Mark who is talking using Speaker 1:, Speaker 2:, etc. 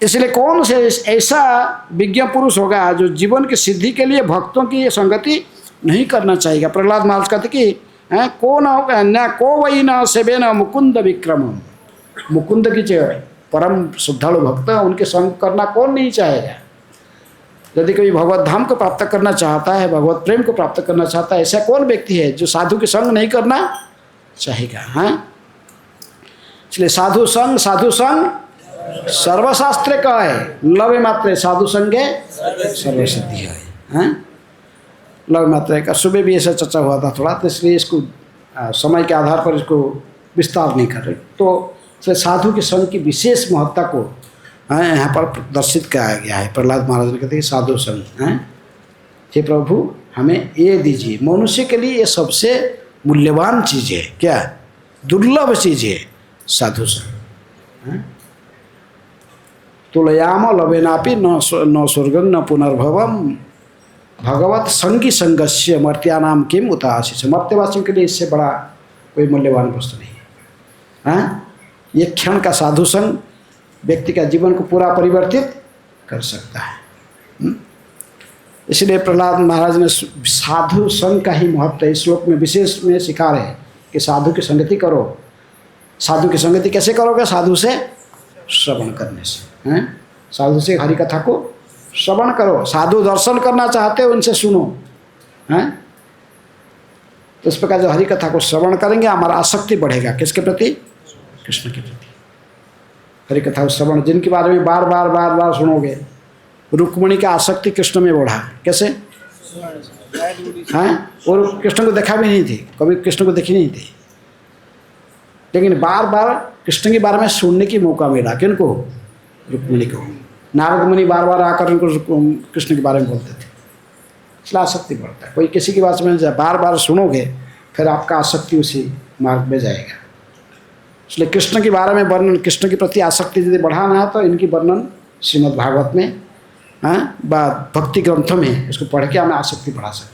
Speaker 1: इसलिए कौन से ऐसा विज्ञ पुरुष होगा जो जीवन की सिद्धि के लिए भक्तों की ये संगति नहीं करना चाहिए। प्रहलाद महाराज कहते कि को न को वही न सेवे न मुकुंद विक्रम, मुकुंद की जो परम श्रद्धालु भक्त उनके संग करना कौन नहीं चाहेगा। यदि कोई भगवत धाम को प्राप्त करना चाहता है, भगवत प्रेम को प्राप्त करना चाहता है, ऐसा कौन व्यक्ति है जो साधु के संग नहीं करना चाहेगा। हाँ, इसलिए साधु संग सर्वशास्त्र का है, लव मात्र साधु संगे सर्वसिद्धि है। हाँ, लव मात्र का सुबह भी ऐसा चर्चा हुआ था थोड़ा, तो इसलिए इसको समय के आधार पर इसको विस्तार नहीं कर रहे। तो साधु के संग की विशेष महत्ता को यहाँ पर प्रदर्शित किया गया है। प्रहलाद महाराज ने कहते हैं साधु संग, हे प्रभु हमें ये दीजिए। मनुष्य के लिए ये सबसे मूल्यवान चीज़ है, क्या दुर्लभ चीज़ है साधु संग। तुलयाम लवेनापि न स्वर्गं न पुनर्भवम भगवत संगी संगस्य मर्त्यानाम किम उताशिष। मर्त्यवासियों के लिए इससे बड़ा कोई मूल्यवान वस्तु नहीं है। ये क्षण का साधु संग व्यक्ति का जीवन को पूरा परिवर्तित कर सकता है। इसलिए प्रहलाद महाराज ने साधु संग का ही महत्व इस श्लोक में विशेष में सिखा रहे हैं कि साधु की संगति करो। साधु की संगति कैसे करोगे? साधु से श्रवण करने से। हैं, साधु से हरि कथा को श्रवण करो। साधु दर्शन करना चाहते हो उनसे सुनो। हैं, तो इस प्रकार जो हरि कथा को श्रवण करेंगे हमारा आसक्ति बढ़ेगा। किसके प्रति? कृष्ण के प्रति। हरि कथा श्रवण जिनके बारे में बार बार सुनोगे। रुक्मिणी का आसक्ति कृष्ण में बढ़ा। कैसे? हैं, और कृष्ण को देखा भी नहीं थी, कभी कृष्ण को देखी नहीं थी, लेकिन बार बार कृष्ण के बारे में सुनने की मौका मिला। किनको? रुक्मिणी को। नारद मुनि बार बार आकर उनको कृष्ण के बारे में बोलते थे। इसलिए आसक्ति बढ़ता है। कोई किसी की बात में बार बार सुनोगे फिर आपका आसक्ति उसी मार्ग में जाएगा। इसलिए कृष्ण के बारे में वर्णन, कृष्ण के प्रति आसक्ति यदि बढ़ाना है तो इनकी वर्णन श्रीमद् भागवत में, भक्ति ग्रंथों में इसको पढ़ के हमें आसक्ति बढ़ा सकते हैं।